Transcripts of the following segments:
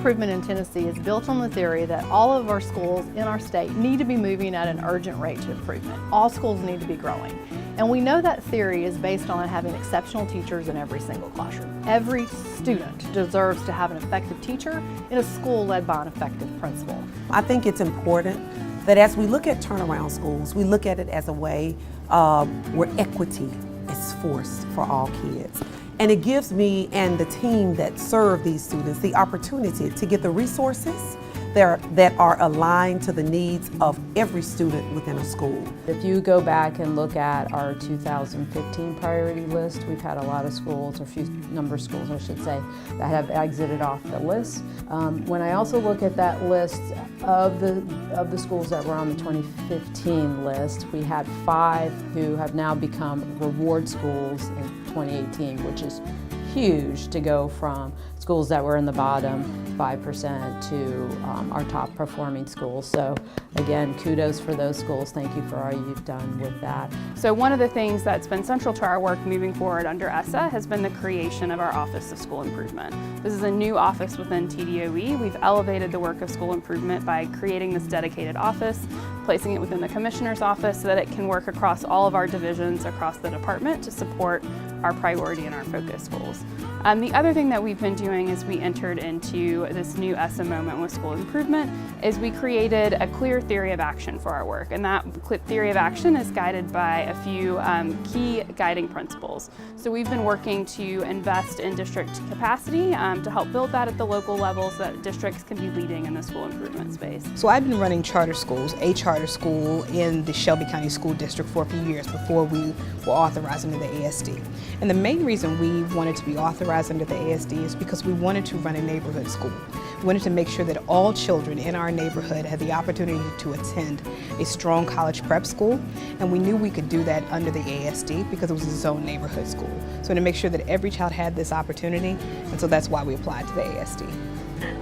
improvement in Tennessee is built on the theory that all of our schools in our state need to be moving at an urgent rate to improvement. All schools need to be growing. And we know that theory is based on having exceptional teachers in every single classroom. Every student deserves to have an effective teacher in a school led by an effective principal. I think it's important that as we look at turnaround schools, we look at it as a way where equity is forced for all kids. And it gives me and the team that serve these students the opportunity to get the resources that are aligned to the needs of every student within a school. If you go back and look at our 2015 priority list, we've had a lot of schools, or a few number of schools I should say, that have exited off the list. When I also look at that list of the schools that were on the 2015 list, we had 5 who have now become reward schools in 2018, which is huge to go from schools that were in the bottom 5% to our top performing schools. So again, kudos for those schools. Thank you for all you've done with that. So one of the things that's been central to our work moving forward under ESSA has been the creation of our Office of School Improvement. This is a new office within TDOE. We've elevated the work of school improvement by creating this dedicated office, placing it within the Commissioner's office so that it can work across all of our divisions across the department to support our priority and our focus goals. The other thing that we've been doing as we entered into this new ESSA moment with school improvement is we created a clear theory of action for our work, and that theory of action is guided by a few key guiding principles. So we've been working to invest in district capacity to help build that at the local level so that districts can be leading in the school improvement space. So I've been running charter schools, a charter school in the Shelby County School District for a few years before we were authorized under the ASD. And the main reason we wanted to be authorized under the ASD is because we wanted to run a neighborhood school. We wanted to make sure that all children in our neighborhood had the opportunity to attend a strong college prep school, and we knew we could do that under the ASD because it was a zone neighborhood school. So to make sure that every child had this opportunity, and so that's why we applied to the ASD.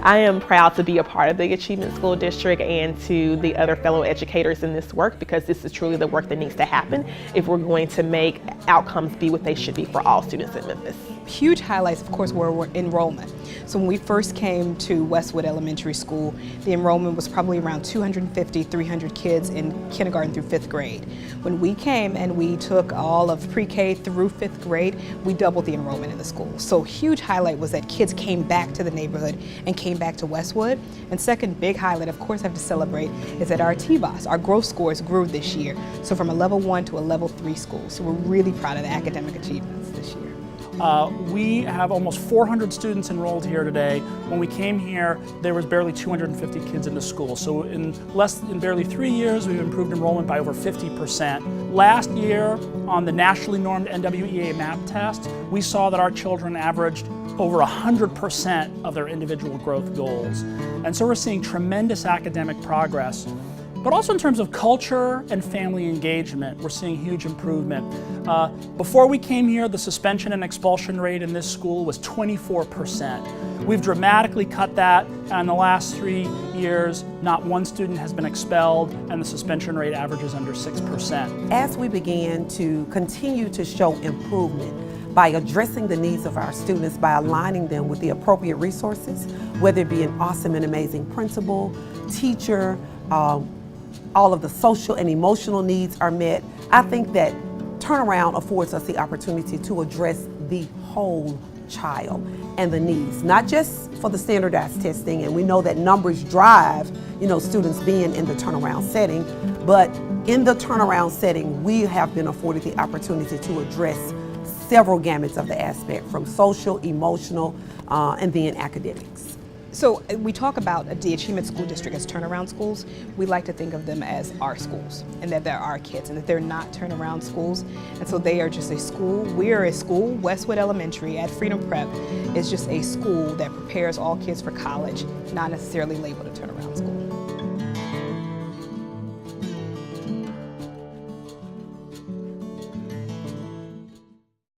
I am proud to be a part of the Achievement School District and to the other fellow educators in this work, because this is truly the work that needs to happen if we're going to make outcomes be what they should be for all students in Memphis. Huge highlights, of course, were enrollment. So when we first came to Westwood Elementary School, the enrollment was probably around 250, 300 kids in kindergarten through 5th grade. When we came and we took all of pre-K through 5th grade, we doubled the enrollment in the school. So huge highlight was that kids came back to the neighborhood and came back to Westwood. And second big highlight, of course, I have to celebrate, is that our TBOS, our growth scores grew this year. So from a level 1 to a level 3 school. So we're really proud of the academic achievements this year. We have almost 400 students enrolled here today. When we came here, there was barely 250 kids in the school. So in barely 3 years, we've improved enrollment by over 50%. Last year, on the nationally normed NWEA MAP test, we saw that our children averaged over 100% of their individual growth goals. And so we're seeing tremendous academic progress. But also in terms of culture and family engagement, we're seeing huge improvement. Before we came here, the suspension and expulsion rate in this school was 24%. We've dramatically cut that, and in the last 3 years, not one student has been expelled, and the suspension rate averages under 6%. As we began to continue to show improvement by addressing the needs of our students, by aligning them with the appropriate resources, whether it be an awesome and amazing principal, teacher, all of the social and emotional needs are met. I think that turnaround affords us the opportunity to address the whole child and the needs, not just for the standardized testing, and we know that numbers drive, students being in the turnaround setting, but in the turnaround setting, we have been afforded the opportunity to address several gamuts of the aspect, from social, emotional, and then academics. So we talk about the Achievement School District as turnaround schools. We like to think of them as our schools, and that they're our kids, and that they're not turnaround schools. And so they are just a school. We are a school. Westwood Elementary at Freedom Prep is just a school that prepares all kids for college, not necessarily labeled a turnaround.